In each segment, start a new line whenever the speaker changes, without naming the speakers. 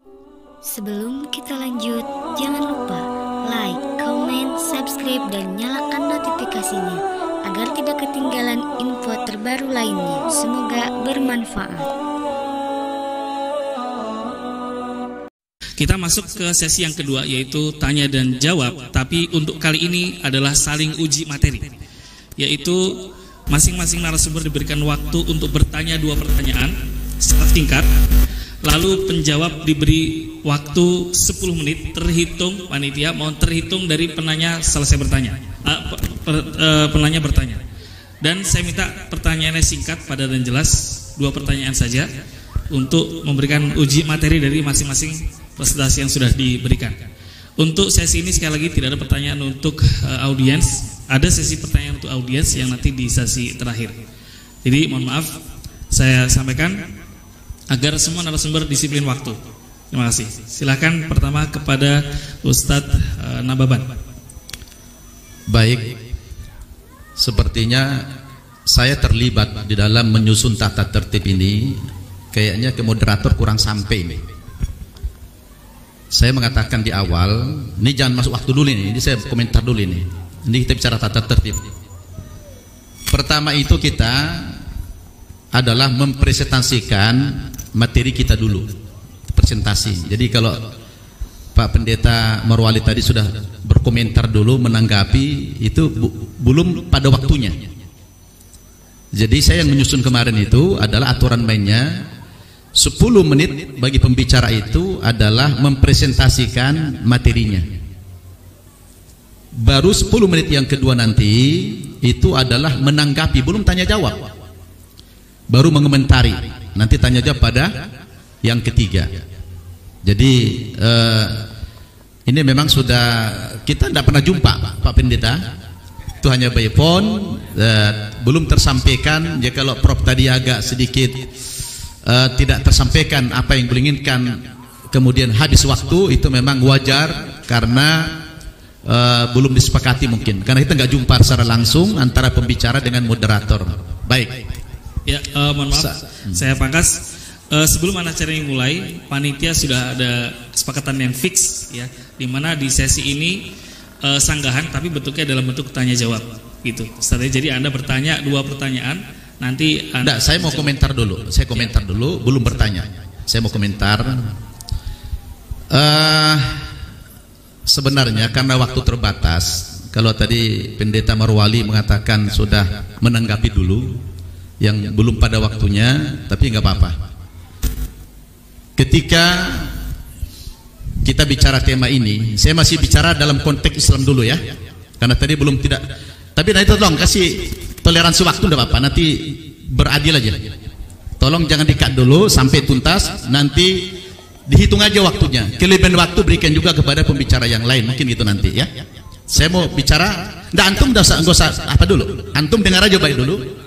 Sebelum kita lanjut, jangan lupa like, comment, subscribe, dan nyalakan notifikasinya agar tidak ketinggalan info terbaru lainnya. Semoga bermanfaat.
Kita masuk ke sesi yang kedua, yaitu tanya dan jawab. Tapi untuk kali ini adalah saling uji materi, yaitu masing-masing narasumber diberikan waktu untuk bertanya 2 pertanyaan secara singkat. Lalu penjawab diberi waktu 10 menit, terhitung panitia, mohon terhitung dari penanya selesai bertanya, penanya bertanya. Dan saya minta pertanyaannya singkat, padat dan jelas, 2 pertanyaan saja untuk memberikan uji materi dari masing-masing presentasi yang sudah diberikan. Untuk sesi ini sekali lagi tidak ada pertanyaan untuk audiens, ada sesi pertanyaan untuk audiens yang nanti di sesi terakhir. Jadi mohon maaf saya sampaikan agar semua narasumber disiplin waktu. Terima kasih. Silakan pertama kepada Ustadz Nababan.
Baik, sepertinya saya terlibat di dalam menyusun tata tertib ini. Kayaknya ke moderator kurang sampai ini. Saya mengatakan di awal, ini jangan masuk waktu dulu ini saya komentar dulu ini. Ini kita bicara tata tertib. Pertama itu kita adalah mempresentasikan materi kita dulu, presentasi. Jadi kalau Pak Pendeta Marwali tadi sudah berkomentar dulu, menanggapi, itu belum pada waktunya. Jadi saya yang menyusun kemarin itu adalah aturan mainnya 10 menit bagi pembicara itu adalah mempresentasikan materinya. Baru 10 menit yang kedua nanti itu adalah menanggapi, belum tanya jawab, baru mengomentari. Nanti tanya jawab pada yang ketiga. Jadi ini memang sudah kita tidak pernah jumpa Pak Pendeta, itu hanya by phone, belum tersampaikan. Ya kalau Prof tadi agak sedikit tidak tersampaikan apa yang diinginkan, kemudian habis waktu, itu memang wajar karena belum disepakati mungkin, karena kita nggak jumpa secara langsung antara pembicara dengan moderator. Baik.
Ya, mohon maaf, saya pangkas. Sebelum acara ini mulai, panitia sudah ada kesepakatan yang fix, ya, di mana di sesi ini sanggahan, tapi bentuknya dalam bentuk tanya jawab, gitu. Jadi Anda bertanya 2 pertanyaan, nanti Anda.
Saya mau komentar dulu. Saya komentar dulu, belum bertanya. Saya mau komentar. Sebenarnya karena waktu terbatas, kalau tadi Pendeta Marwali mengatakan sudah menanggapi dulu yang belum pada waktunya, tapi nggak apa-apa. Ketika kita bicara tema ini, saya masih bicara dalam konteks Islam dulu ya, karena tadi belum tidak. Tapi nanti tolong kasih toleransi waktu, enggak apa-apa, nanti beradil aja. Tolong jangan di-cut dulu sampai tuntas, nanti dihitung aja waktunya. Kelebihan waktu berikan juga kepada pembicara yang lain, mungkin gitu nanti ya. Saya mau bicara, enggak, antum enggak usah apa dulu. Antum dengar aja baik dulu.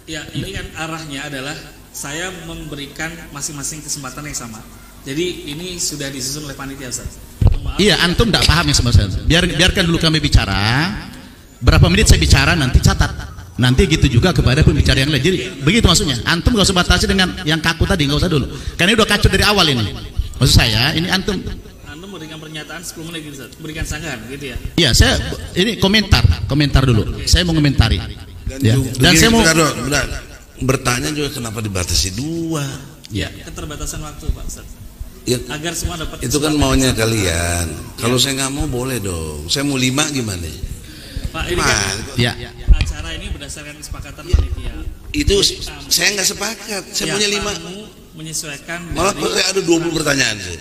Ya, ini kan arahnya adalah saya memberikan masing-masing kesempatan yang sama. Jadi ini sudah disusun oleh panitia, Ustaz.
Iya, antum tidak paham yang sama saya. Biarkan dulu kami bicara. Berapa menit saya bicara, nanti catat. Nanti gitu juga kepada pembicara yang lain. Jadi begitu maksudnya. Antum nggak usah batasi dengan yang kaku tadi, nggak usah dulu. Karena ini udah kacau dari awal ini. Maksud saya, ini antum
memberikan pernyataan 10 menit gitu, Ustaz. Berikan sanggahan gitu ya.
Iya, saya ini komentar dulu. Saya mau komentari. Dan saya mau
bertanya juga kenapa dibatasi 2?
Ya, keterbatasan waktu Pak Ustaz.
Ya,
agar semua dapat.
Itu kan maunya kalian. Kalau saya nggak mau boleh dong. Saya mau 5 gimana?
Pak, ini kan acara ini berdasarkan kesepakatan panitia.
Itu saya nggak sepakat. Saya punya 5.
Menyesuaikan.
Malah saya ada 20 pertanyaan sih.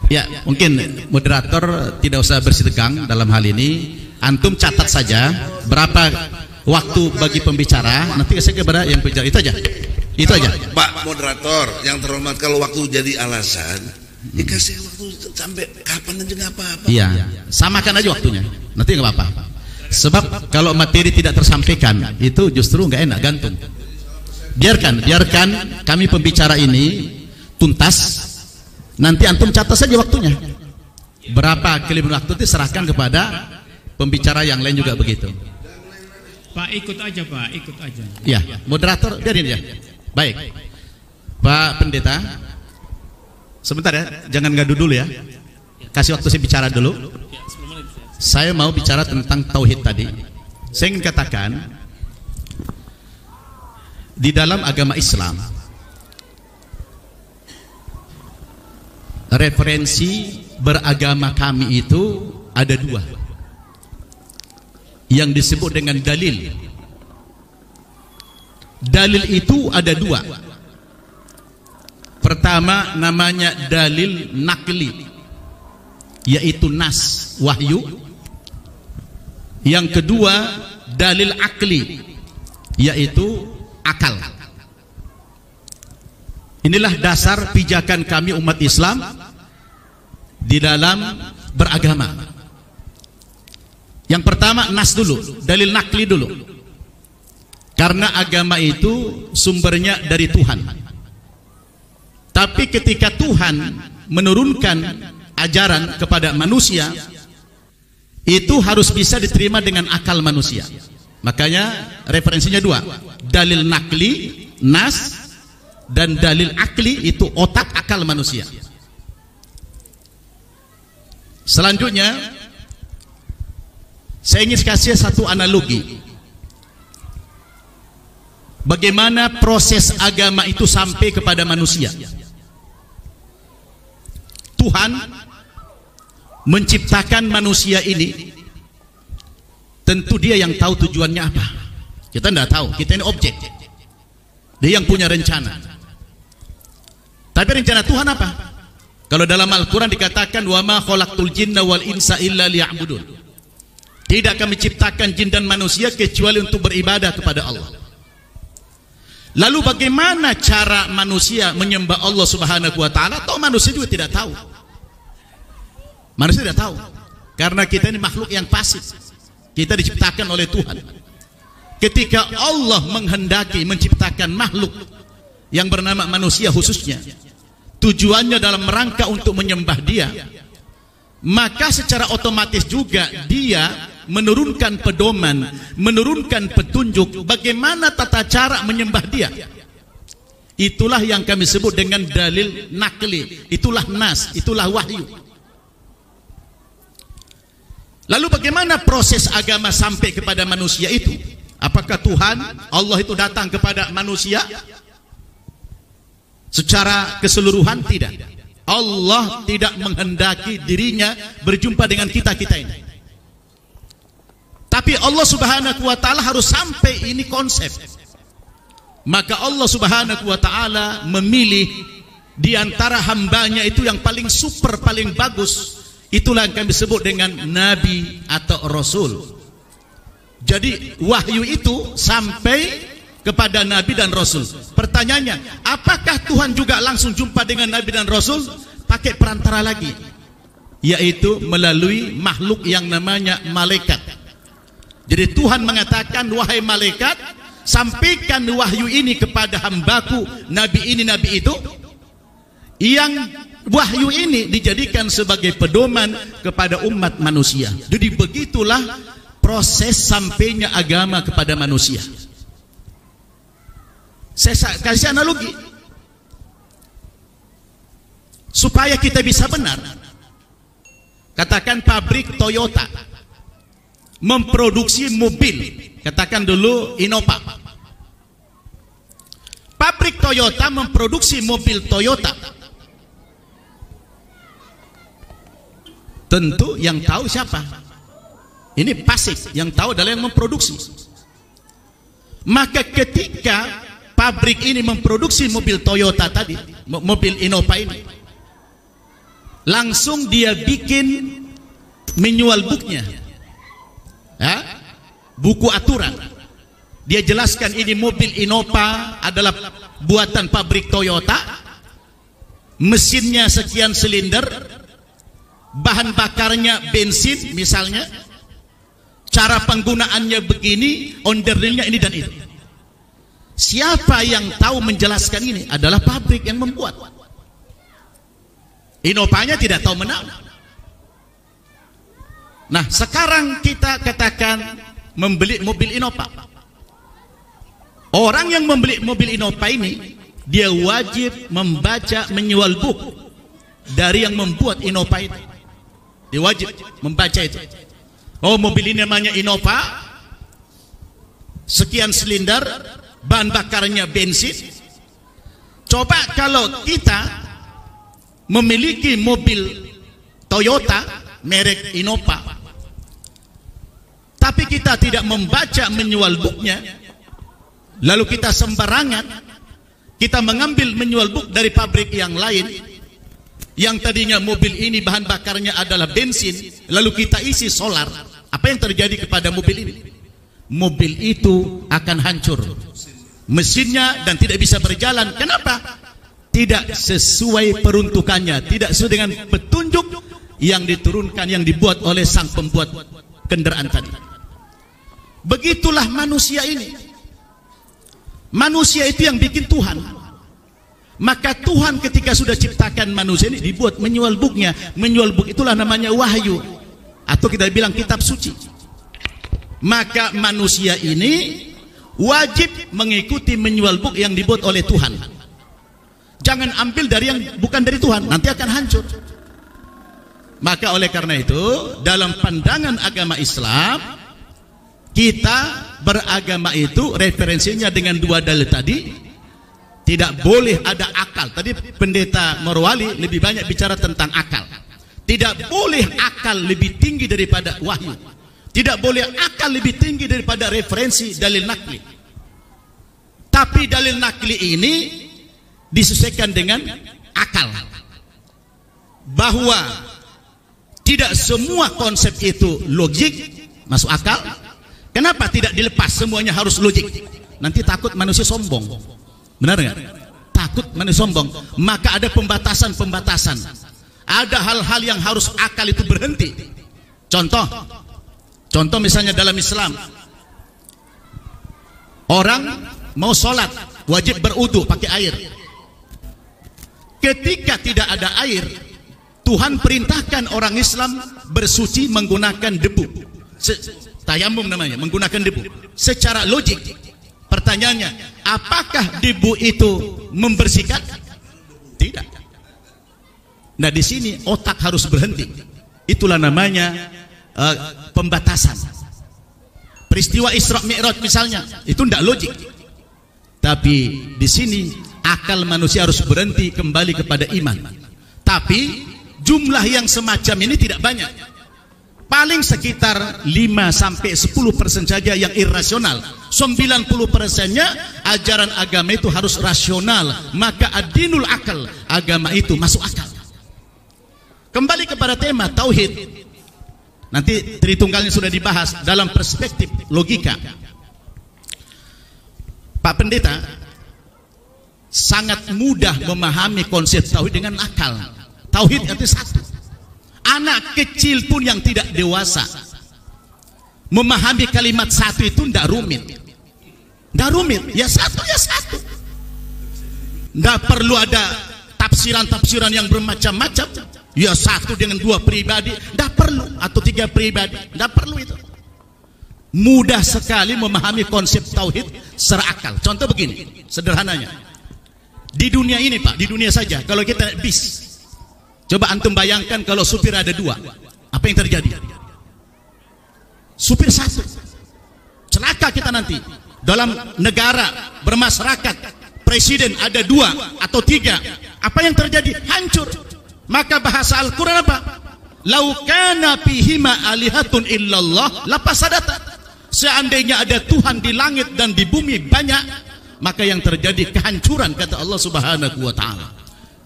Ya, mungkin moderator tidak usah bersitegang dalam hal ini. Antum catat saja berapa waktu bagi pembicara, nanti saya kepada yang bicara. Itu aja. Itu aja.
Pak moderator yang terhormat, kalau waktu jadi alasan, dikasih waktu sampai kapan aja nggak apa-apa.
Iya, samakan aja waktunya. Nanti nggak apa-apa. Sebab kalau materi tidak tersampaikan, itu justru nggak enak, gantung. Biarkan kami pembicara ini tuntas. Nanti antum catat saja waktunya. Berapa kelebihan waktu itu serahkan kepada pembicara yang lain juga begitu.
Pak, ikut aja Pak, ikut aja.
Ya, moderator biarin ya. Baik, Pak Pendeta, Sebentar ya, jangan gaduh dulu ya. Kasih waktu saya bicara dulu. Saya mau bicara tentang tauhid tadi. Saya ingin katakan, di dalam agama Islam, referensi beragama kami itu ada dua, yang disebut dengan dalil. Dalil itu ada dua. Pertama namanya dalil nakli, yaitu nas, wahyu. Yang kedua dalil akli, yaitu akal. Inilah dasar pijakan kami umat Islam di dalam beragama. Yang pertama nas dulu, dalil nakli dulu. Karena agama itu sumbernya dari Tuhan. Tapi ketika Tuhan menurunkan ajaran kepada manusia, itu harus bisa diterima dengan akal manusia. Makanya referensinya dua, dalil nakli, nas, dan dalil akli, itu otak akal manusia. Selanjutnya saya ingin kasih satu analogi, bagaimana proses agama itu sampai kepada manusia. Tuhan menciptakan manusia ini, tentu dia yang tahu tujuannya apa. Kita tidak tahu, kita ini objek. Dia yang punya rencana. Tapi rencana Tuhan apa? Kalau dalam Al-Quran dikatakan, wa ma khalaqtul jinna wal insa illa liya'budun. Tidak kami ciptakan jin dan manusia kecuali untuk beribadah kepada Allah. Lalu bagaimana cara manusia menyembah Allah Subhanahu wa ta'ala? Atau manusia juga tidak tahu. Manusia tidak tahu. Karena kita ini makhluk yang pasif. Kita diciptakan oleh Tuhan. Ketika Allah menghendaki menciptakan makhluk yang bernama manusia khususnya, tujuannya dalam rangka untuk menyembah Dia, maka secara otomatis juga Dia menurunkan pedoman, menurunkan petunjuk bagaimana tata cara menyembah Dia. Itulah yang kami sebut dengan dalil nakli, itulah nas, itulah wahyu. Lalu bagaimana proses agama sampai kepada manusia itu? Apakah Tuhan, Allah itu datang kepada manusia secara keseluruhan? Tidak. Allah tidak menghendaki dirinya berjumpa dengan kita-kita ini. Tapi Allah Subhanahu wa ta'ala harus sampai ini konsep. Maka Allah Subhanahu wa ta'ala memilih di antara hambanya itu yang paling super, paling bagus. Itulah yang kami sebut dengan Nabi atau Rasul. Jadi wahyu itu sampai kepada Nabi dan Rasul. Pertanyaannya, apakah Tuhan juga langsung jumpa dengan Nabi dan Rasul? Pakai perantara lagi, yaitu melalui makhluk yang namanya malaikat. Jadi Tuhan mengatakan, wahai malaikat, sampaikan wahyu ini kepada hambaku, Nabi ini, Nabi itu. Yang wahyu ini dijadikan sebagai pedoman kepada umat manusia. Jadi begitulah proses sampainya agama kepada manusia. Saya kasih analogi supaya kita bisa benar. Katakan pabrik Toyota memproduksi mobil, katakan dulu Innova. Pabrik Toyota memproduksi mobil Toyota. Tentu yang tahu siapa? Ini pasif, yang tahu adalah yang memproduksi. Maka ketika pabrik ini memproduksi mobil Toyota tadi, mobil Innova ini, langsung dia bikin manual booknya, ya, buku aturan. Dia jelaskan ini mobil Innova adalah buatan pabrik Toyota, mesinnya sekian silinder, bahan bakarnya bensin misalnya, cara penggunaannya begini, onderdilnya ini dan itu. Siapa yang tahu menjelaskan ini? Adalah pabrik yang membuat. Innovanya tidak tahu menau. Nah, sekarang kita katakan membeli mobil Innova. Orang yang membeli mobil Innova ini, dia wajib membaca manual book, dari yang membuat Innova itu. Dia wajib membaca itu. Oh, mobil ini namanya Innova, sekian silinder, bahan bakarnya bensin. Coba kalau kita memiliki mobil Toyota merek Innova, tapi kita tidak membaca manual booknya, lalu kita sembarangan, kita mengambil manual book dari pabrik yang lain, yang tadinya mobil ini bahan bakarnya adalah bensin, lalu kita isi solar. Apa yang terjadi kepada mobil ini? Mobil itu akan hancur mesinnya dan tidak bisa berjalan. Kenapa? Tidak sesuai peruntukannya, tidak sesuai dengan petunjuk yang diturunkan, yang dibuat oleh sang pembuat kendaraan tadi. Begitulah manusia ini. Manusia itu yang bikin Tuhan. Maka Tuhan ketika sudah ciptakan manusia ini, dibuat manual booknya. Manual book itulah namanya wahyu, atau kita bilang kitab suci. Maka manusia ini wajib mengikuti manual book yang dibuat oleh Tuhan. Jangan ambil dari yang bukan dari Tuhan, nanti akan hancur. Maka oleh karena itu, dalam pandangan agama Islam, kita beragama itu referensinya dengan dua dalil tadi. Tidak boleh ada akal. Tadi pendeta Morwali lebih banyak bicara tentang akal. Tidak boleh akal lebih tinggi daripada wahyu. Tidak boleh akal lebih tinggi daripada referensi dalil nakli. Tapi dalil nakli ini disesuaikan dengan akal. Bahwa tidak semua konsep itu logik, masuk akal. Kenapa tidak dilepas semuanya harus logik? Nanti takut manusia sombong. Benar nggak? Takut manusia sombong. Maka ada pembatasan-pembatasan. Ada hal-hal yang harus akal itu berhenti. Contoh misalnya dalam Islam, orang mau sholat wajib berwudu pakai air. Ketika tidak ada air, Tuhan perintahkan orang Islam bersuci menggunakan debu. Tayamum namanya, menggunakan debu. Secara logik, pertanyaannya, apakah debu itu membersihkan? Tidak. Nah, di sini otak harus berhenti. Itulah namanya pembatasan. Peristiwa Isra Mi'raj misalnya, itu tidak logik. Tapi di sini akal manusia harus berhenti kembali kepada iman. Tapi jumlah yang semacam ini tidak banyak. Paling sekitar 5-10% saja yang irrasional. 90%-nya ajaran agama itu harus rasional. Maka ad-dinul akal, agama itu masuk akal. Kembali kepada tema tauhid. Nanti Tritunggalnya sudah dibahas dalam perspektif logika. Pak Pendeta sangat mudah memahami konsep tauhid dengan akal. Tauhid itu satu. Anak kecil pun yang tidak dewasa memahami kalimat satu itu tidak rumit. Tidak rumit, ya satu ya satu. Tidak perlu ada tafsiran-tafsiran yang bermacam-macam. Ya satu dengan dua pribadi, tidak perlu, atau tiga pribadi, tidak perlu itu. Mudah sekali memahami konsep tauhid secara akal. Contoh begini, sederhananya. Di dunia ini Pak, di dunia saja, kalau kita naik bis, coba antum bayangkan kalau supir ada dua, apa yang terjadi? Supir satu, celaka kita nanti. Dalam negara bermasyarakat, presiden ada dua atau tiga, apa yang terjadi? Hancur. Maka bahasa Al-Quran apa? Lau kana fihima alihatun illallah lafasadata. Seandainya ada Tuhan di langit dan di bumi banyak, maka yang terjadi kehancuran, kata Allah Subhanahu wa ta'ala.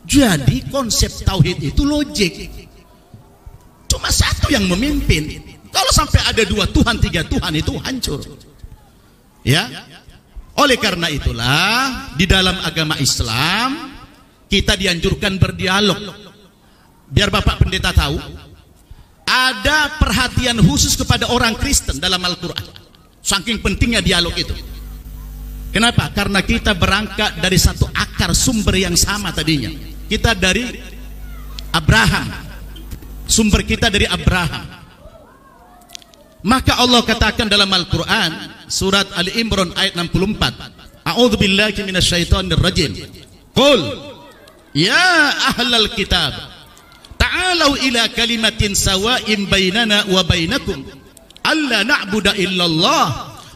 Jadi konsep tauhid itu logik. Cuma satu yang memimpin. Kalau sampai ada dua Tuhan, tiga Tuhan, itu hancur. Ya. Oleh karena itulah di dalam agama Islam kita dianjurkan berdialog. Biar Bapak Pendeta tahu, ada perhatian khusus kepada orang Kristen dalam Al-Quran. Saking pentingnya dialog itu. Kenapa? Karena kita berangkat dari satu akar sumber yang sama tadinya. Kita dari Abraham. Sumber kita dari Abraham. Maka Allah katakan dalam Al-Quran, surat Ali Imran ayat 64. A'udzubillahi minasyaitonir rajim. Qul ya ahlal kitab ta'alau ila kalimatin sawa'in bainana wa bainakum alla na'budu illallah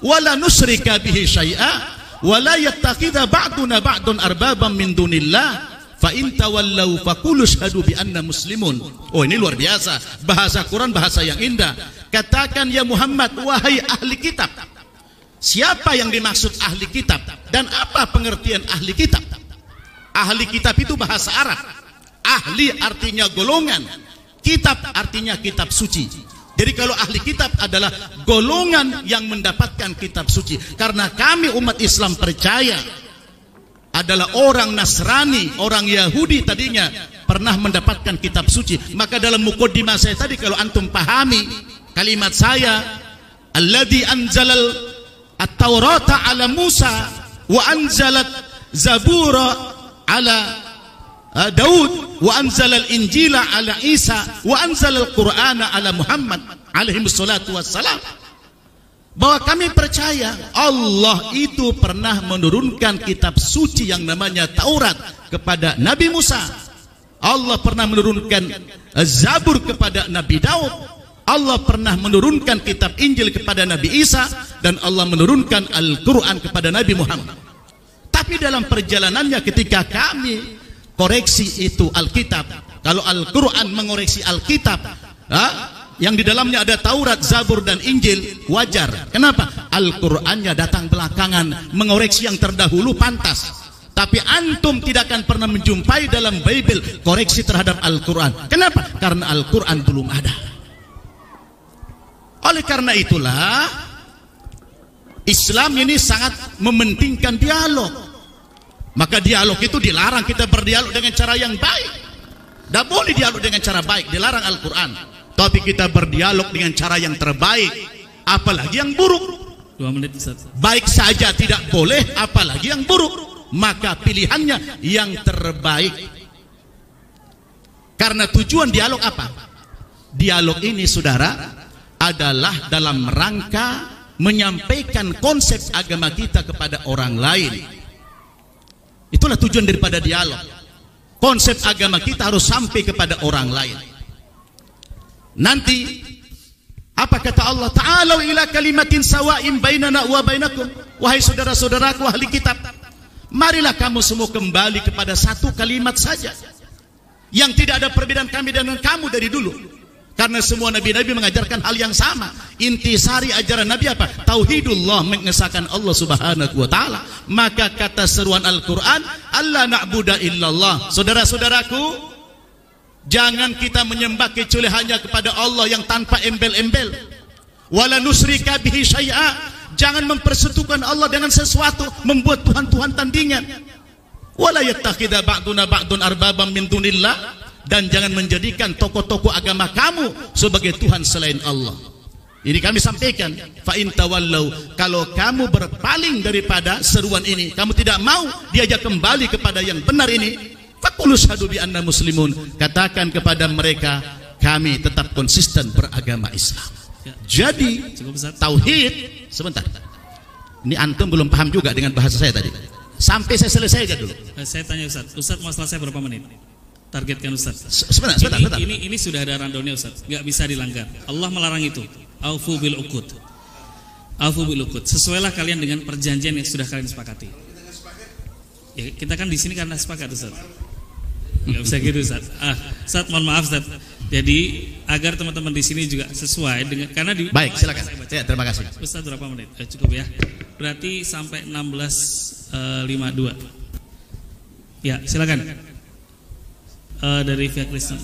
wa la nusyrika bihi syai'a wa la yattakhidha ba'duna ba'dun arbaban min dunillah fa in tawallau faqulu syahadu bi anna muslimun. Oh, ini luar biasa, bahasa Quran, bahasa yang indah. Katakan ya Muhammad, wahai ahli kitab. Siapa yang dimaksud ahli kitab dan apa pengertian ahli kitab? Ahli kitab itu bahasa Arab. Ahli artinya golongan, kitab artinya kitab suci. Jadi kalau ahli kitab adalah golongan yang mendapatkan kitab suci. Karena kami umat Islam percaya adalah orang Nasrani, orang Yahudi tadinya pernah mendapatkan kitab suci. Maka dalam muqaddimah saya tadi, kalau antum pahami kalimat saya, alladzi anzalal at-taurata ala Musa wa anzalat zabura ala Daud wa anzalal injila ala Isa wa anzalal qur'ana ala Muhammad alaihi wassalatu wassalam, bahwa kami percaya Allah itu pernah menurunkan kitab suci yang namanya Taurat kepada Nabi Musa. Allah pernah menurunkan Zabur kepada Nabi Daud. Allah pernah menurunkan kitab Injil kepada Nabi Isa, dan Allah menurunkan Al-Quran kepada Nabi Muhammad. Tapi dalam perjalanannya ketika kami koreksi itu Alkitab, kalau Al-Quran mengoreksi Alkitab, yang di dalamnya ada Taurat, Zabur dan Injil, wajar. Kenapa? Al-Qur'annya datang belakangan, mengoreksi yang terdahulu pantas. Tapi antum tidak akan pernah menjumpai dalam Bible koreksi terhadap Al-Quran. Kenapa? Karena Al-Quran belum ada. Oleh karena itulah Islam ini sangat mementingkan dialog. Maka dialog itu dilarang, kita berdialog dengan cara yang baik. Tidak boleh dialog dengan cara baik, dilarang Al-Quran. Tapi kita berdialog dengan cara yang terbaik, apalagi yang buruk.
2 menit Ustaz.
Baik saja tidak boleh, apalagi yang buruk. Maka pilihannya yang terbaik. Karena tujuan dialog apa? Dialog ini, saudara, adalah dalam rangka menyampaikan konsep agama kita kepada orang lain. Itulah tujuan daripada dialog. Konsep agama kita harus sampai kepada orang lain. Nanti apa kata Allah? Ta'alau ila kalimatin sawa'in bainana wa bainakum. Wahai saudara-saudaraku ahli kitab, marilah kamu semua kembali kepada satu kalimat saja, yang tidak ada perbedaan kami dengan kamu dari dulu. Karena semua nabi-nabi mengajarkan hal yang sama. Intisari ajaran Nabi apa? Tauhidullah, mengesahkan Allah subhanahu wa ta'ala. Maka kata seruan Al-Quran, Allah na'budu illallah. Saudara-saudaraku, jangan kita menyembah kecuali hanya kepada Allah yang tanpa embel-embel. Wala nusyrika bihi syai'a. Jangan mempersekutukan Allah dengan sesuatu, membuat Tuhan-Tuhan tandingan. Wala yattakhidha ba'duna ba'dun arbaban min dunillah. Dan jangan menjadikan tokoh-tokoh agama kamu sebagai Tuhan selain Allah. Ini kami sampaikan, fa in tawallau, kalau kamu berpaling daripada seruan ini, kamu tidak mau diajak kembali kepada yang benar ini, faqulu syahadu bi anna muslimun, katakan kepada mereka kami tetap konsisten beragama Islam. Jadi tauhid, sebentar, ini antum belum paham juga dengan bahasa saya tadi. Sampai saya selesai aja dulu.
Saya tanya Ustaz mau selesai berapa menit? Targetkan Ustaz.
Sebentar.
Ini sudah ada rundownnya Ustaz, nggak bisa dilanggar. Allah melarang itu. Aufu bil uqud. Aufu bil uqud. Sesuailah kalian dengan perjanjian yang sudah kalian sepakati. Ya, kita kan di sini karena sepakat Ustaz. Nggak bisa gitu Ustaz. Ustaz mohon maaf Ustaz. Jadi agar teman-teman di sini juga sesuai dengan, karena di
baik, silakan. Ya, terima kasih.
Ustaz berapa menit? Cukup ya. Berarti sampai 16.52. Ya, silakan. Dari pihak Kristen.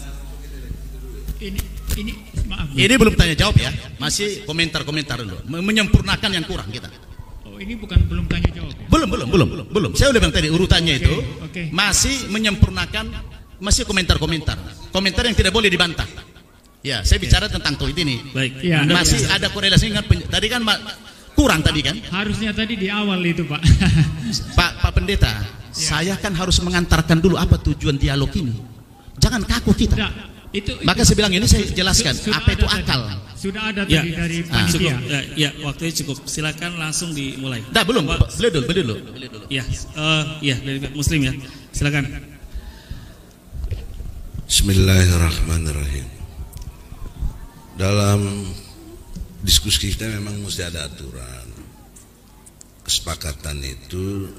Ini maaf.
Ini belum tanya jawab ya, masih komentar-komentar dulu, menyempurnakan yang kurang kita.
Oh, ini belum tanya jawab ya?
Belum. Saya udah bilang tadi urutannya itu
okay.
Masih menyempurnakan, masih komentar-komentar yang tidak boleh dibantah. Ya, saya bicara tentang tauhid ini.
Baik.
Ya,
masih ada korelasi dengan tadi kan kurang tadi kan?
Harusnya tadi di awal itu Pak.
Pak Pendeta, saya kan harus mengantarkan dulu apa tujuan dialog ini. Jangan kaku kita.
Nah,
maka saya bilang ini saya jelaskan apa itu akal.
Sudah ada tadi dari panitia.
Ya, waktunya cukup. Silakan langsung dimulai.
Dah belum. Beli dulu.
Ya, dari Muslim ya. Silakan.
Bismillahirrahmanirrahim. Dalam diskusi kita memang mesti ada aturan. Kesepakatan itu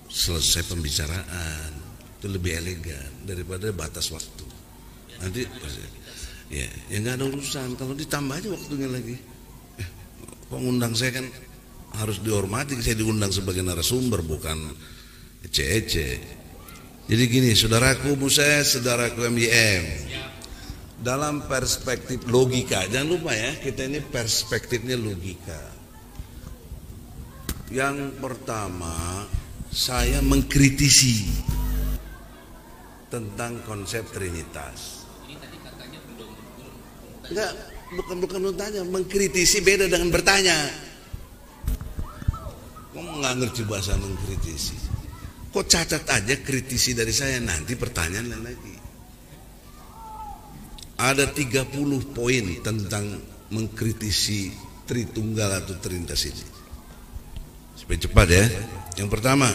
selesai pembicaraan itu lebih elegan daripada batas waktu. Nanti ya nggak ada urusan kalau ditambah aja waktunya lagi. Pengundang saya kan harus dihormati, saya diundang sebagai narasumber bukan ece-ece. Jadi gini, saudaraku Muses, saudaraku MYM, dalam perspektif logika, jangan lupa ya, kita ini perspektifnya logika. Yang pertama, saya mengkritisi tentang konsep Trinitas. Enggak, bukan bertanya, mengkritisi beda dengan bertanya. Kamu nggak ngerti bahasa mengkritisi. Kok catat aja kritisi dari saya, nanti pertanyaan lain lagi. Ada 30 poin tentang mengkritisi Tritunggal atau Trinitas ini. Supaya cepat ya. Yang pertama,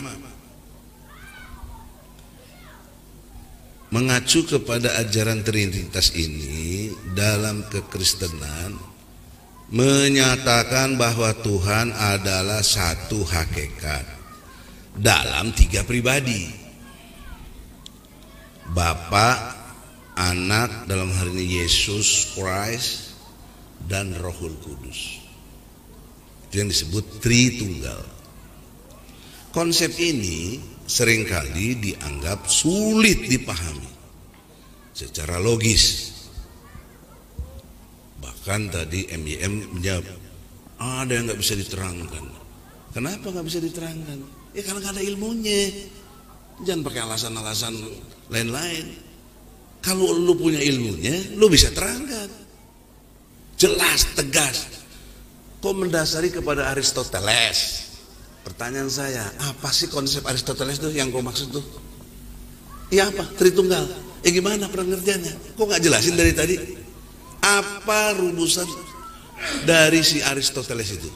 mengacu kepada ajaran Trinitas ini dalam kekristenan menyatakan bahwa Tuhan adalah satu hakikat dalam 3 pribadi, Bapa, Anak dalam hal ini Yesus Christ, dan Rohul Kudus. Itu yang disebut Tritunggal. Konsep ini seringkali dianggap sulit dipahami secara logis. Bahkan tadi MYM menjawab, ada yang nggak bisa diterangkan. Kenapa nggak bisa diterangkan? Ya karena nggak ada ilmunya. Jangan pakai alasan-alasan lain-lain. Kalau lu punya ilmunya, lu bisa terangkan. Jelas, tegas. Kok mendasari kepada Aristoteles? Pertanyaan saya, apa sih konsep Aristoteles tuh yang kau maksud tuh? Ya apa? Tritunggal. Gimana pengertiannya? Kok nggak jelasin dari tadi? Apa rumusan dari si Aristoteles itu?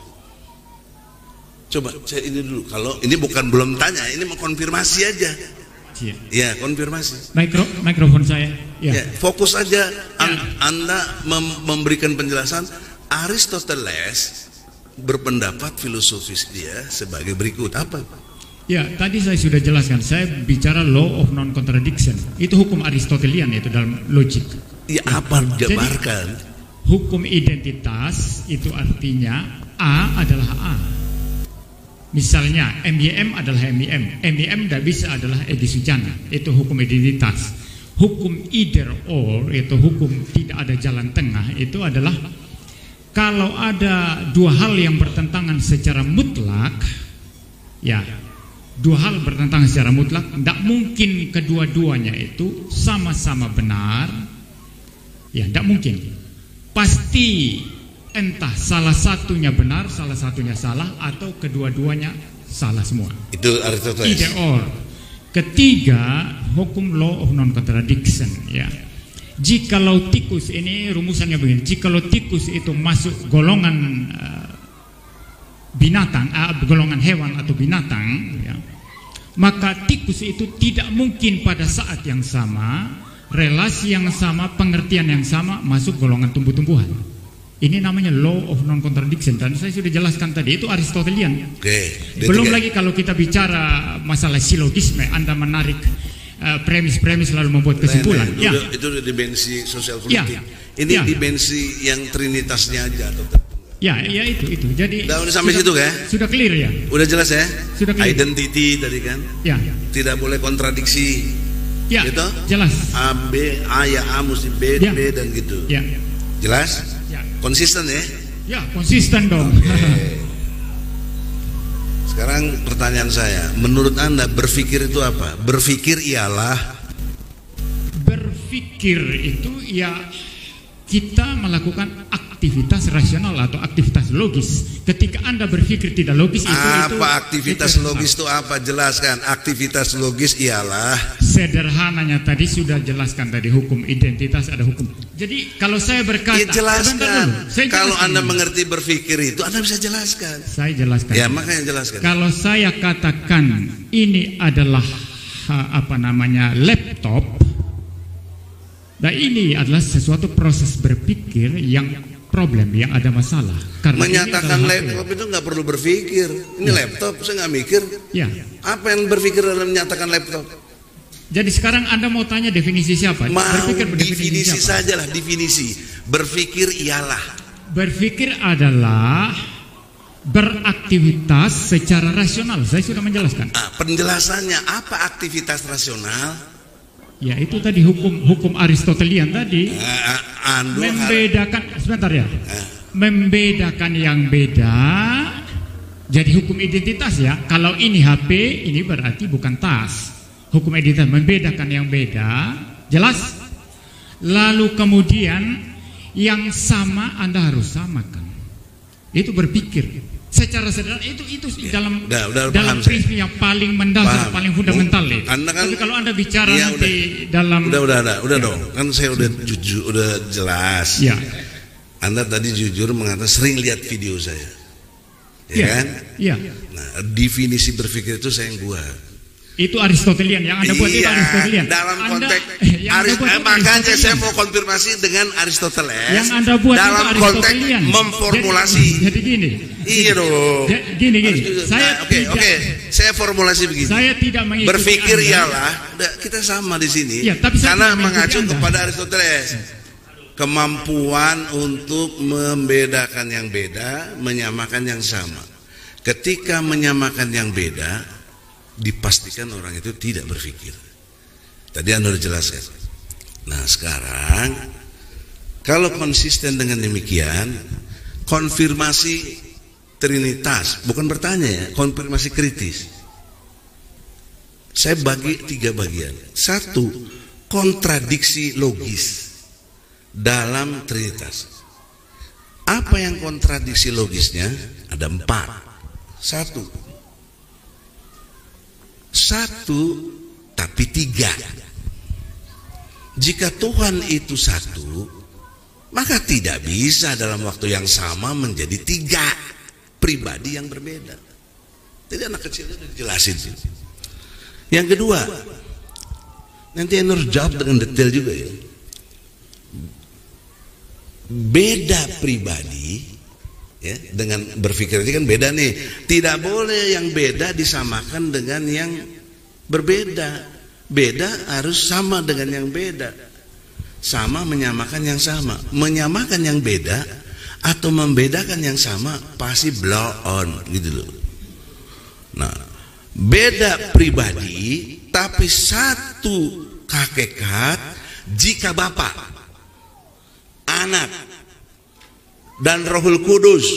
Coba saya ini dulu. Kalau ini bukan belum tanya, ini mau konfirmasi aja. Ya, konfirmasi.
Mikrofon saya.
Ya, fokus aja. Anda memberikan penjelasan. Aristoteles berpendapat filosofis dia sebagai berikut. Apa?
Ya, tadi saya sudah jelaskan. Saya bicara law of non contradiction. Itu hukum Aristotelian itu dalam logik.
Ya, apa jabarkan?
Jadi, hukum identitas itu artinya A adalah A. Misalnya MYM adalah MYM, MYM tidak bisa adalah Edi Sujana. Itu hukum identitas. Hukum either or, itu hukum tidak ada jalan tengah. Itu adalah kalau ada dua hal yang bertentangan secara mutlak, ya, dua hal bertentangan secara mutlak, tidak mungkin kedua-duanya itu sama-sama benar. Ya, tidak mungkin. Pasti entah salah satunya benar, salah satunya salah, atau kedua-duanya salah semua.
Itu Aristoteles.
Either or. Ketiga, hukum law of non contradiction. Ya, jikalau tikus, ini rumusannya begini, jikalau tikus itu masuk golongan binatang, golongan hewan atau binatang, ya, maka tikus itu tidak mungkin pada saat yang sama, relasi yang sama, pengertian yang sama masuk golongan tumbuh-tumbuhan. Ini namanya law of non contradiction, dan saya sudah jelaskan tadi, itu Aristotelian. Belum lagi kalau kita bicara masalah silogisme, Anda menarik premis-premis lalu membuat kesimpulan.
Itu dimensi sosial politik. Ini dimensi yang trinitasnya aja.
Ya, itu. Jadi
udah sampai situ kan?
Sudah clear ya?
Udah jelas ya?
Sudah clear.
Identity tadi kan?
Ya.
Tidak boleh kontradiksi.
Ya,
gitu?
Jelas.
A ya A mesti B, B dan gitu.
Ya.
Jelas?
Ya.
Konsisten ya?
Ya, konsisten dong.
Okay. Sekarang pertanyaan saya, menurut Anda berpikir itu apa? Berpikir
itu ya kita melakukan aktivitas rasional atau aktivitas logis. Ketika Anda berpikir tidak logis,
aktivitas logis itu apa? Jelaskan. Aktivitas logis ialah,
sederhananya tadi sudah jelaskan tadi, hukum identitas ada hukum. Jadi kalau saya berkata,
ya jelaskan. Kalau Anda
dulu.
mengerti berpikir itu, Anda bisa jelaskan.
Saya jelaskan.
Ya, makanya jelaskan.
Kalau saya katakan ini adalah laptop, Nah ini adalah sesuatu proses berpikir yang problem, yang ada masalah. Karena
menyatakan laptop itu nggak perlu berpikir. Ini laptop, saya nggak mikir.
Ya.
Apa yang berpikir dalam menyatakan laptop?
Jadi sekarang Anda mau tanya definisi siapa?
Mau
Berpikir
definisi
siapa?
sajalah, definisi. Berpikir ialah.
Berpikir adalah beraktivitas secara rasional. Saya sudah menjelaskan.
Penjelasannya apa aktivitas rasional?
Ya itu tadi hukum Aristotelian tadi. Membedakan sebentar ya. Membedakan yang beda. Jadi hukum identitas ya. Kalau ini HP, ini berarti bukan tas. Hukum identitas membedakan yang beda. Jelas? Lalu kemudian yang sama Anda harus samakan. Itu berpikir secara sederhana, itu dalam prinsip yang paling mendasar, paling fundamental itu. Tapi kalau Anda bicara nanti dalam
udah dong. Kan saya udah jujur, udah jelas.
Ya.
Anda tadi jujur mengatakan sering lihat video saya. Ya kan?
Iya.
Nah, definisi berpikir itu saya yang buat.
Itu Aristotelian yang Anda buat, itu Aristotelian.
Dalam konteks makanya saya mau konfirmasi dengan Aristoteles.
Yang Anda buat
dalam
itu
konteks
Aristotelian.
Memformulasi.
Jadi gini.
Iya dong.
Gini.
Oke. Saya formulasi begini.
Saya tidak mengikuti
berpikir
Anda.
ialah kita sama di sini.
Ya, tapi
karena mengacu kepada Aristoteles. Kemampuan untuk membedakan yang beda, menyamakan yang sama. Ketika menyamakan yang beda, dipastikan orang itu tidak berpikir. Tadi Anda sudah jelaskan. Nah sekarang kalau konsisten dengan demikian, konfirmasi Trinitas, bukan bertanya ya, konfirmasi kritis. Saya bagi 3 bagian. 1, kontradiksi logis dalam Trinitas. Apa yang kontradiksi logisnya? Ada 4. 1 tapi 3. Jika Tuhan itu 1, maka tidak bisa dalam waktu yang sama menjadi 3 pribadi yang berbeda. Jadi anak kecil itu dijelasin. Yang kedua, nanti Anda harus jawab dengan detail juga ya. Beda pribadi ya, dengan berpikir ini kan beda nih. Tidak boleh yang beda disamakan dengan yang berbeda. Beda harus sama dengan yang beda. Sama menyamakan yang sama. Menyamakan yang beda atau membedakan yang sama pasti blow on gitu loh. Nah, beda pribadi tapi satu hakikat jika Bapa, Anak dan Rohul Kudus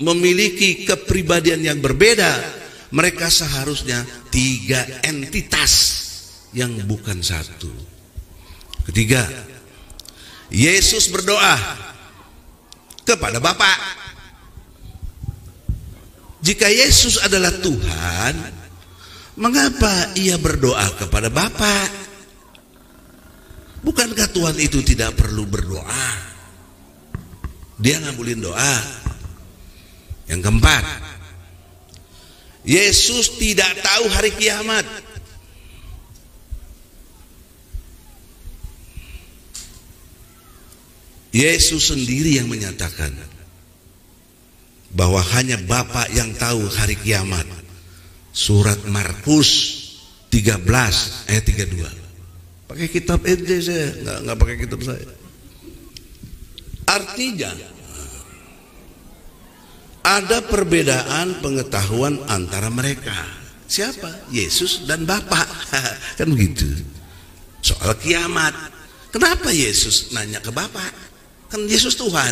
memiliki kepribadian yang berbeda, mereka seharusnya 3 entitas yang bukan 1. Ketiga, Yesus berdoa kepada Bapa. Jika Yesus adalah Tuhan, mengapa ia berdoa kepada Bapa? Bukankah Tuhan itu tidak perlu berdoa? Dia ngabulin doa. Yang keempat, Yesus tidak tahu hari kiamat. Yesus sendiri yang menyatakan bahwa hanya Bapa yang tahu hari kiamat. Surat Markus 13 ayat 32. Pakai kitab EJ saya, nggak pakai kitab saya. Artinya ada perbedaan pengetahuan antara mereka. Siapa? Yesus dan Bapa. Kan begitu. Soal kiamat. Kenapa Yesus nanya ke Bapa? Kan Yesus Tuhan.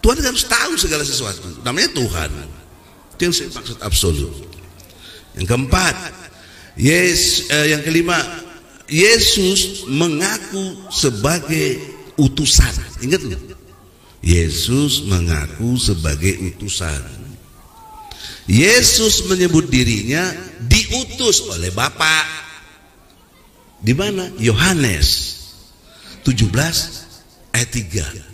Tuhan harus tahu segala sesuatu. Namanya Tuhan. Itu yang saya maksud absolut. Yang keempat, yang kelima, Yesus mengaku sebagai utusan. Ingat loh. Yesus mengaku sebagai utusan. Yesus menyebut dirinya diutus oleh Bapa. Di mana? Yohanes 17 ayat 3.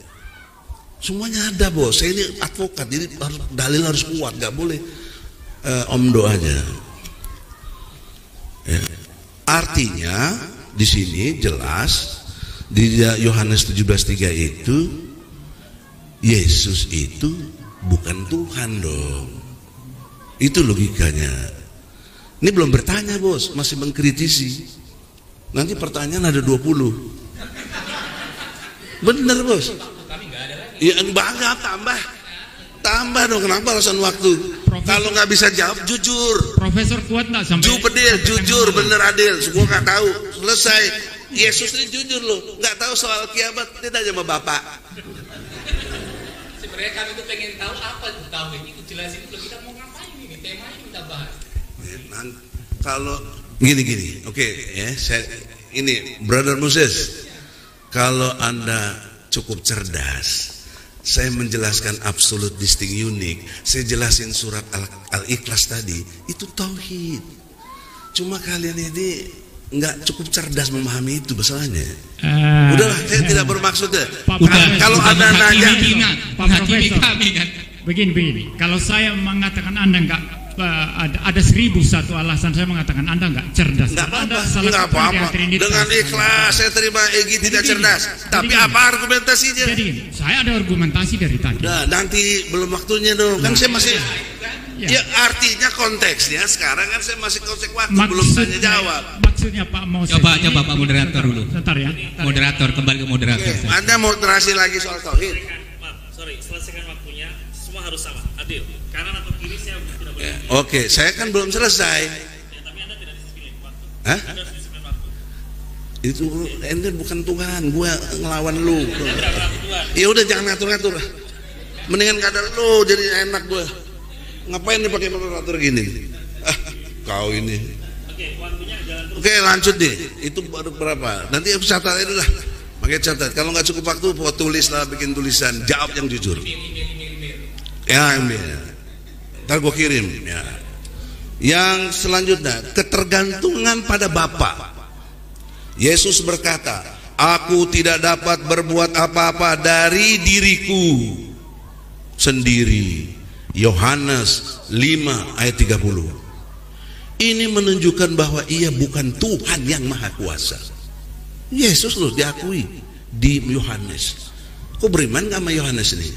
Semuanya ada bos. Saya ini advokat, jadi dalil harus kuat, nggak boleh omdo aja. Ya. Artinya di sini jelas Di Yohanes 17:3 itu Yesus itu bukan Tuhan dong. Itu logikanya. Ini belum bertanya bos, masih mengkritisi. Nanti pertanyaan ada 20. Bener bos. Ya bangga, tambah dong. Kenapa alasan waktu? Kalau nggak bisa jawab jujur.
Profesor kuat nggak sampai?
Jujur, bener adil. Semua nggak tahu. Selesai. Yesus ini jujur loh, nggak tahu soal kiamat, tidak aja sama bapak.
Sebenarnya kami tuh pengen tahu apa itu tauhid, itu jelasin dulu kita mau ngapain ini, tema ini kita bahas.
Kalau gini, oke, ya, ini Brother Moses, kalau Anda cukup cerdas, saya menjelaskan absolute, distinct, unique. Saya jelasin surat Al-Ikhlas tadi, itu tauhid. Cuma kalian ini nggak cukup cerdas memahami itu masalahnya. Udahlah, saya tidak bermaksud ya. Kalau Anda nanya,
Pak Profesor, begini. Kalau saya mengatakan Anda nggak ada 1001 alasan saya mengatakan Anda nggak cerdas.
Nggak apa-apa. Dengan ikhlas saya terima Egy tidak cerdas. Tapi apa argumentasinya?
Jadi saya ada argumentasi dari tadi.
Nah, nanti belum waktunya dong. Kan saya masih. Ya artinya konteksnya sekarang kan saya masih konsep waktu, belum tanya jawab.
Maksudnya Pak Moses.
Coba Pak moderator dulu.
Sebentar ya.
Moderator, kembali ke moderator.
Oke, Anda mau terasi lagi soal tauhid?
Selesaikan waktunya, semua harus sama, adil. Kanan atau kiri saya tidak boleh.
Oke, saya kan belum selesai.
Tapi Anda tidak disiplin waktu.
Hah?
Anda harus disiplin waktu.
Itu Anda bukan Tuhan, gua ngelawan lu.
Tuhan.
Ya udah jangan ngatur-ngatur. Mendingan kadar lu jadi enak gua. Ngapain nih pakai moderator gini? Kau ini.
Oke, waktunya jalan terus.
Oke, lanjut deh. Itu baru berapa? Nanti aku catat aja lah. Pakai catat. Kalau nggak cukup waktu, tulis lah, bikin tulisan. Jawab yang jujur. Ya, ntar gue kirim. Ya. Yang selanjutnya, ketergantungan pada Bapa. Yesus berkata, aku tidak dapat berbuat apa-apa dari diriku sendiri. Yohanes 5 ayat 30. Ini menunjukkan bahwa ia bukan Tuhan yang maha kuasa. Yesus loh diakui di Yohanes. Kok beriman gak sama Yohanes ini?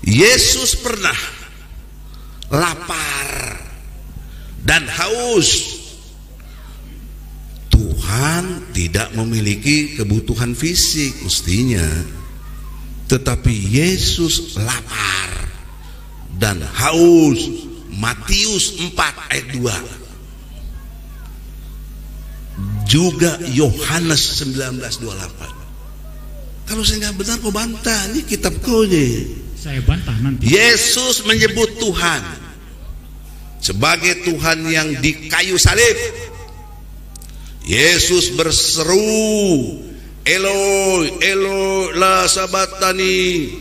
Yesus pernah lapar dan haus. Tuhan tidak memiliki kebutuhan fisik mestinya, tetapi Yesus lapar dan haus. Matius 4 ayat 2. Juga Yohanes 19:28. Kalau saya nggak benar kau bantah, ini kitab kau nih.
Saya bantah nanti.
Yesus menyebut Tuhan sebagai Tuhan yang di kayu salib. Yesus berseru, Eloi, Eloi, la sabaktani,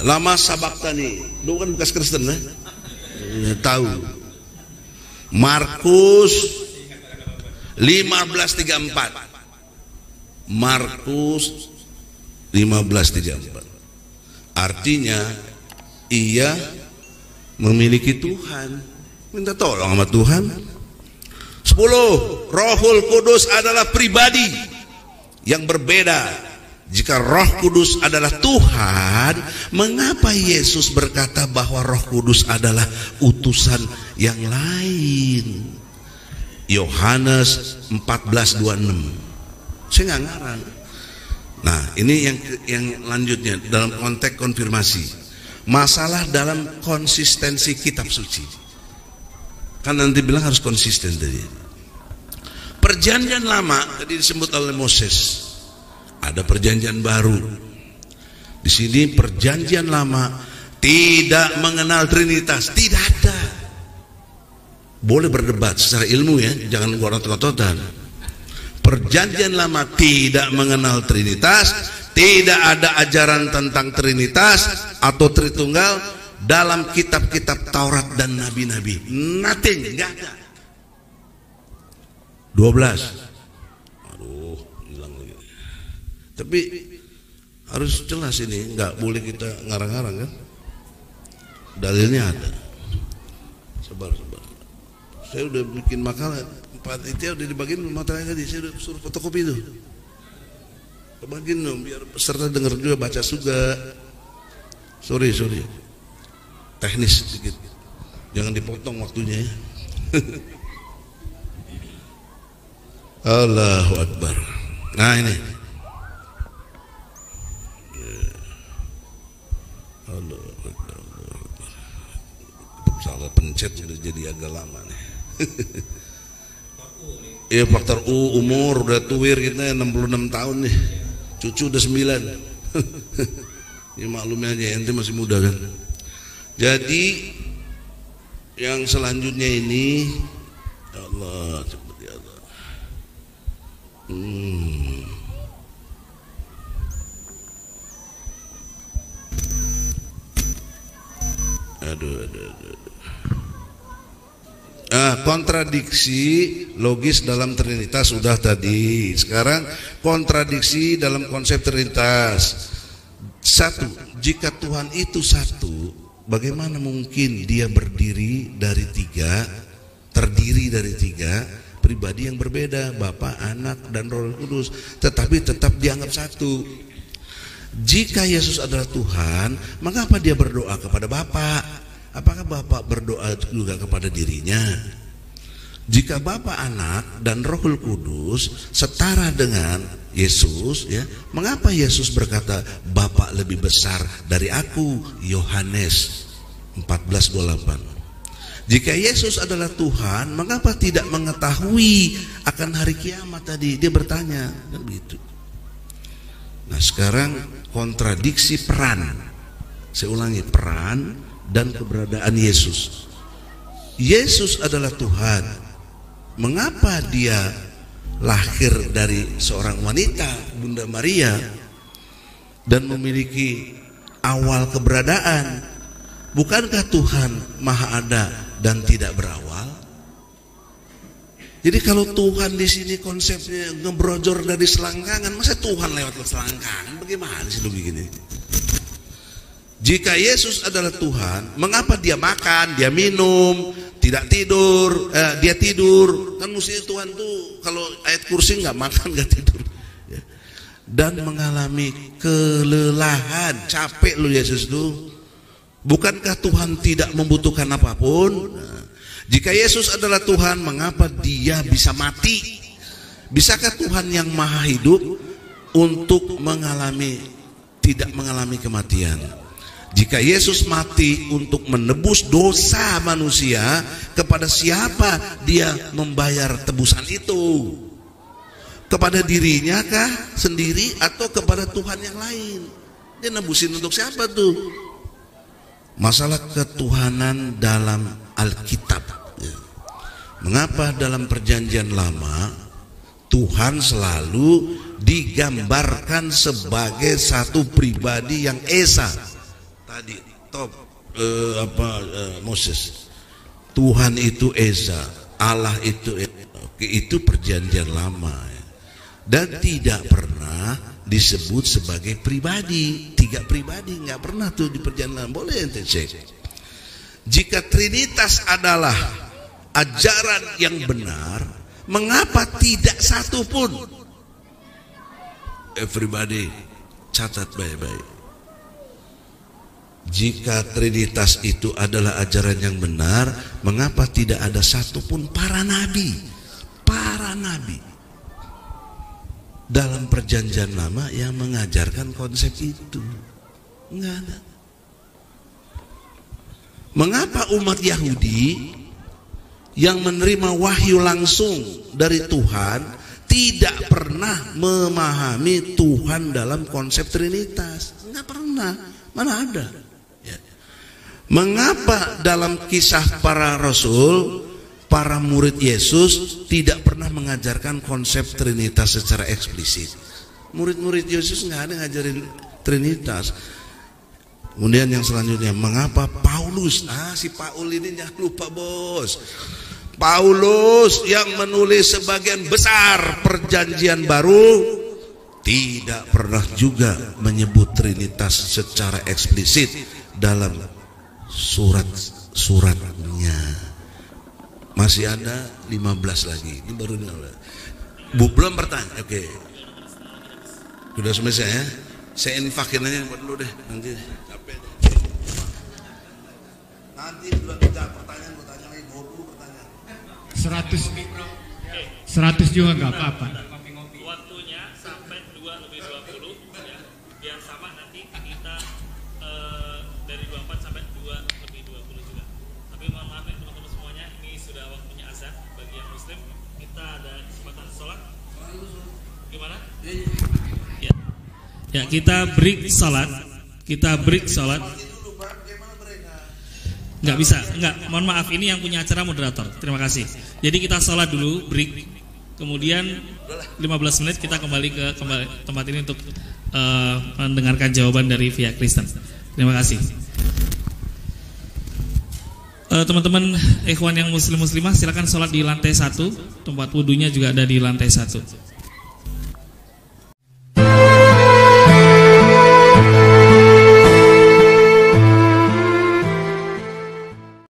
lama sabaktani. Lu kan bekas Kristen ya? Tahu. Markus 15:34. Markus 15:34. Artinya ia memiliki Tuhan. Minta tolong sama Tuhan. 10. Rohul Kudus adalah pribadi yang berbeda. Jika Roh Kudus adalah Tuhan, mengapa Yesus berkata bahwa Roh Kudus adalah utusan yang lain? Yohanes 14:26. Saya nggak ngarang. Nah, ini yang lanjutnya dalam konteks konfirmasi. Masalah dalam konsistensi kitab suci. Kan nanti bilang harus konsisten tadi. Perjanjian lama tadi disebut oleh Moses. Ada perjanjian baru. Di sini perjanjian lama tidak mengenal Trinitas, tidak ada. Boleh berdebat secara ilmu ya, jangan gua otot-ototan. Perjanjian lama tidak mengenal Trinitas, tidak ada ajaran tentang Trinitas atau Tritunggal dalam kitab-kitab Taurat dan nabi-nabi. Nothing, enggak ada. 12. Tapi harus jelas ini, nggak boleh kita ngarang-ngarang kan? Dalilnya ada. Sabar. Saya udah bikin makalah, panitia udah dibagiin materinya tadi, saya udah suruh fotokopi itu. Kebagian dong, biar peserta dengar juga, baca juga. Sorry. Teknis sedikit. Jangan dipotong waktunya ya. Allahu Akbar. Nah ini. Allahu Akbar. Salah pencet sudah jadi agak lama nih. Iya, faktor U, umur udah tuwir kita 66 tahun nih. Cucu udah 9. Ya maklumnya aja, ente masih muda kan. Jadi yang selanjutnya ini, ya Allah, cepet ya Allah. Aduh. Kontradiksi logis dalam Trinitas sudah tadi. Sekarang kontradiksi dalam konsep Trinitas. Satu, jika Tuhan itu satu, bagaimana mungkin dia terdiri dari tiga pribadi yang berbeda, Bapa, Anak, dan Roh Kudus, tetapi tetap dianggap satu. Jika Yesus adalah Tuhan, mengapa dia berdoa kepada Bapa? Apakah Bapa berdoa juga kepada dirinya? Jika Bapa, Anak, dan Roh Kudus setara dengan Yesus, ya, mengapa Yesus berkata Bapa lebih besar dari aku? Yohanes 14:28. Jika Yesus adalah Tuhan, mengapa tidak mengetahui akan hari kiamat tadi? Dia bertanya, kan begitu. Nah, sekarang kontradiksi peran. Saya ulangi, peran dan keberadaan Yesus. Yesus adalah Tuhan. Mengapa dia lahir dari seorang wanita, Bunda Maria, dan memiliki awal keberadaan? Bukankah Tuhan Maha Ada dan tidak berawal? Jadi kalau Tuhan di sini konsepnya ngebrojor dari selangkangan, masa Tuhan lewat selangkangan? Bagaimana sih begini? Jika Yesus adalah Tuhan, mengapa dia makan, dia minum, tidak tidur, dia tidur? Kan mesti Tuhan tuh kalau ayat kursi nggak makan, nggak tidur, ya. Dan mengalami kelelahan, capek lu Yesus tuh. Bukankah Tuhan tidak membutuhkan apapun? Jika Yesus adalah Tuhan, mengapa dia bisa mati? Bisakah Tuhan yang maha hidup untuk tidak mengalami kematian? Jika Yesus mati untuk menebus dosa manusia, kepada siapa dia membayar tebusan itu? Kepada dirinya kah sendiri atau kepada Tuhan yang lain? Dia nebusin untuk siapa tuh? Masalah ketuhanan dalam Alkitab. Mengapa dalam Perjanjian Lama Tuhan selalu digambarkan sebagai satu pribadi yang esa? Tadi Moses, Tuhan itu esa, Allah itu esa. Oke, itu Perjanjian Lama, ya. Dan tidak pernah disebut sebagai pribadi. 3 pribadi nggak pernah tuh di Perjanjian Lama. Boleh ente cek. Jika Trinitas adalah ajaran yang benar, mengapa tidak satu pun? Everybody catat baik-baik. Jika Trinitas itu adalah ajaran yang benar, mengapa tidak ada satupun para nabi dalam Perjanjian Lama yang mengajarkan konsep itu? Enggak ada. Mengapa umat Yahudi yang menerima wahyu langsung dari Tuhan tidak pernah memahami Tuhan dalam konsep Trinitas? Enggak pernah. Mana ada? Mengapa dalam kisah para rasul, para murid Yesus tidak pernah mengajarkan konsep Trinitas secara eksplisit? Murid-murid Yesus nggak ada ngajarin Trinitas. Kemudian yang selanjutnya, mengapa Paulus? Si Paul ini jangan lupa bos. Paulus yang menulis sebagian besar Perjanjian Baru tidak pernah juga menyebut Trinitas secara eksplisit dalam surat-suratnya. Masih ada 15 lagi. Ini baru belum bertanya. Oke. Sudah selesai ya? Saya infakin aja buat dulu deh, nanti capek deh. Nanti udah tidak pertanyaan, gue tanya lagi 20 pertanyaan.
100 juga nggak apa-apa.
Waktunya sampai 2:20 ya. Biar sama nanti kita dari 24 sampai 2:20 juga. Tapi mohon maaf ya teman-teman semuanya, ini sudah waktunya azan bagi yang muslim. Kita ada kesempatan sholat. Gimana? Ya. Ya, kita break sholat. Nggak bisa, nggak. Mohon maaf, ini yang punya acara moderator. Terima kasih. Jadi kita sholat dulu, break. Kemudian 15 menit kita kembali ke tempat ini untuk mendengarkan jawaban dari pihak Kristen. Terima kasih. Teman-teman ikhwan yang muslim-muslimah, silakan sholat di lantai 1. Tempat wudhunya juga ada di lantai 1.